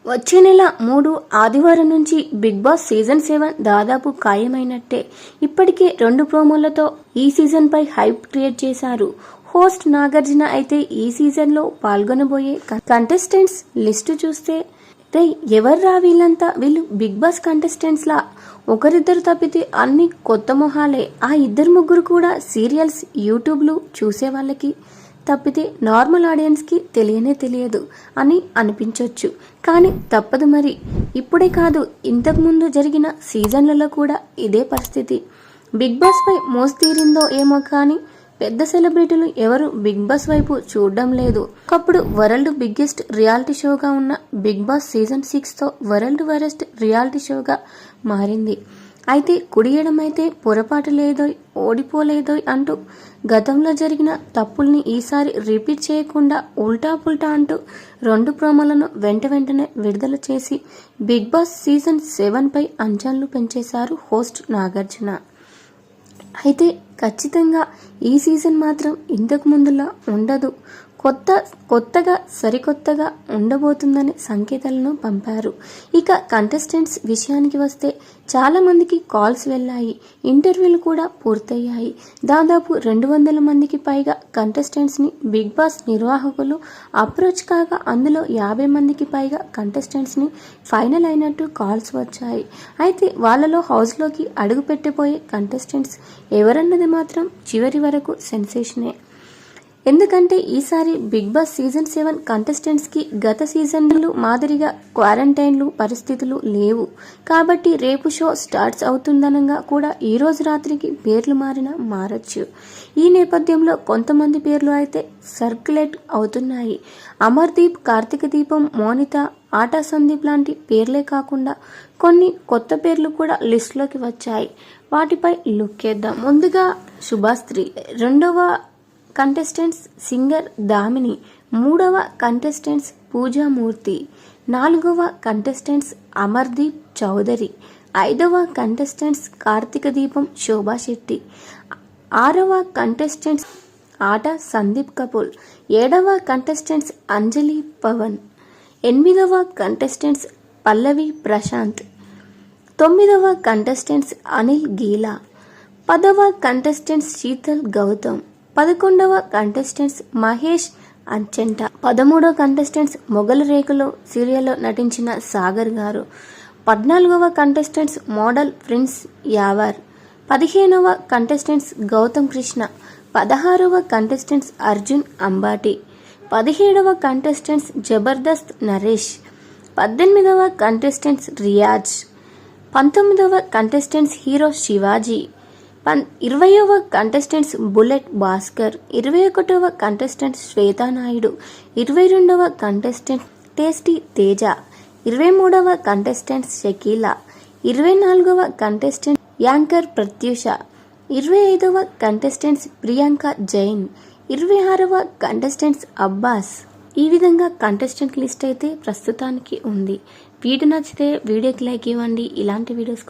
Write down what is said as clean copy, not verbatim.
వచ్చే నెల 3 ఆదివారం నుంచి బిగ్ బాస్ సీజన్ 7 దాదాపు ఖాయమైనట్టే. ఇప్పటికే 2 ప్రోమోలతో ఈ సీజన్ పై హైప్ క్రియేట్ చేశారు. హోస్ట్ నాగార్జున అయితే ఈ సీజన్ లో పాల్గొనబోయే కంటెస్టెంట్స్ లిస్టు చూస్తే ఎవర్రా వీళ్ళంతా, వీళ్ళు బిగ్ బాస్ కంటెస్టెంట్స్ లా, ఒకరిద్దరు తప్పితే అన్ని కొత్త మొహాలే. ఆ ఇద్దరు ముగ్గురు కూడా సీరియల్స్, యూట్యూబ్లు చూసే వాళ్ళకి తప్పితే నార్మల్ ఆడియన్స్కి తెలియదు అని అనిపించవచ్చు. కానీ తప్పదు మరి. ఇప్పుడే కాదు, ఇంతకుముందు జరిగిన సీజన్లలో కూడా ఇదే పరిస్థితి. బిగ్ బాస్ పై మోసు తీరిందో ఏమో కానీ పెద్ద సెలబ్రిటీలు ఎవరు బిగ్ బాస్ వైపు చూడడం లేదు. ఒకప్పుడు వరల్డ్ బిగ్గెస్ట్ రియాలిటీ షోగా ఉన్న బిగ్ బాస్ సీజన్ 6తో వరల్డ్ వరెస్ట్ రియాలిటీ షోగా మారింది. అయితే కుడియడం అయితే పొరపాటు లేదోయ్, ఓడిపోలేదోయ్ అంటూ గతంలో జరిగిన తప్పుల్ని ఈసారి రిపీట్ చేయకుండా ఉల్టా పుల్టా అంటూ 2 ప్రోమోలను వెంటనే విడుదల చేసి బిగ్ బాస్ సీజన్ 7 పై అంచనాలు పెంచేశారు హోస్ట్ నాగార్జున. అయితే ఖచ్చితంగా ఈ సీజన్ మాత్రం ఇంతకు ముందులా ఉండదు, కొత్తగా సరికొత్తగా ఉండబోతుందనే సంకేతాలను పంపారు. ఇక కంటెస్టెంట్స్ విషయానికి వస్తే చాలా మందికి కాల్స్ వెళ్ళాయి, ఇంటర్వ్యూలు కూడా పూర్తయ్యాయి. దాదాపు 200 మందికి పైగా కంటెస్టెంట్స్ని బిగ్ బాస్ నిర్వాహకులు అప్రోచ్ కాగా అందులో 50 మందికి పైగా కంటెస్టెంట్స్ని ఫైనల్ అయినట్టు కాల్స్ వచ్చాయి. అయితే వాళ్ళలో హౌస్లోకి అడుగు పెట్టబోయే కంటెస్టెంట్స్ ఎవరన్నది మాత్రం చివరి వరకు సెన్సేషనే. ఎందుకంటే ఈసారి బిగ్ బాస్ సీజన్ 7 కంటెస్టెంట్స్కి గత సీజన్లు మాదిరిగా క్వారంటైన్లు పరిస్థితులు లేవు. కాబట్టి రేపు షో స్టార్ట్స్ అవుతుందనగా కూడా ఈ రోజు రాత్రికి పేర్లు మారొచ్చు. ఈ నేపథ్యంలో కొంతమంది పేర్లు అయితే సర్క్యులేట్ అవుతున్నాయి. అమర్దీప్, కార్తీక దీపం, మోనిత, ఆటా సందీప్ లాంటి పేర్లే కాకుండా కొన్ని కొత్త పేర్లు కూడా లిస్టులోకి వచ్చాయి. వాటిపై లుక్కేద్దాం. ముందుగా శుభాస్త్రి, రెండవ కంటెస్టెంట్స్ సింగర్ దామిని, మూడవ కంటెస్టెంట్స్ పూజామూర్తి, నాలుగవ కంటెస్టెంట్స్ అమర్దీప్ చౌదరి, ఐదవ కంటెస్టెంట్స్ కార్తీక దీపం శోభా శెట్టి, ఆరవ కంటెస్టెంట్స్ ఆట సందీప్ కపూర్, ఏడవ కంటెస్టెంట్స్ అంజలి పవన్, ఎనిమిదవ కంటెస్టెంట్స్ పల్లవి ప్రశాంత్, తొమ్మిదవ కంటెస్టెంట్స్ అనిల్ గీలా, 10వ కంటెస్టెంట్స్ శీతల్ గౌతమ్, 11వ కంటెస్టెంట్స్ మహేష్ అంచెంట, 13వ కంటెస్టెంట్స్ మొగలు రేకులు సీరియల్లో నటించిన సాగర్ గారు, 14వ కంటెస్టెంట్స్ మోడల్ ప్రిన్స్ యావర్, 15వ కంటెస్టెంట్స్ గౌతమ్ కృష్ణ, 16వ కంటెస్టెంట్స్ అర్జున్ అంబాటి, 17వ కంటెస్టెంట్స్ జబర్దస్త్ నరేష్, 18వ కంటెస్టెంట్స్ రియాజ్, 19వ కంటెస్టెంట్స్ హీరో శివాజీ, 20వ కంటెస్టెంట్స్ బుల్లెట్ భాస్కర్, 21వ కంటెస్టెంట్ శ్వేతానాయుడు, 22వ కంటెస్టెంట్ టేస్టీ తేజ, 23వ కంటెస్టెంట్ షకీలా, 24వ కంటెస్టెంట్ యాంకర్ ప్రత్యూష, 25వ కంటెస్టెంట్స్ ప్రియాంక జైన్, 26వ కంటెస్టెంట్స్ అబ్బాస్. ఈ విధంగా కంటెస్టెంట్ లిస్ట్ అయితే ప్రస్తుతానికి ఉంది. వీడియో నచ్చితే వీడియోకి లైక్ ఇవ్వండి. ఇలాంటి వీడియోస్ కోసం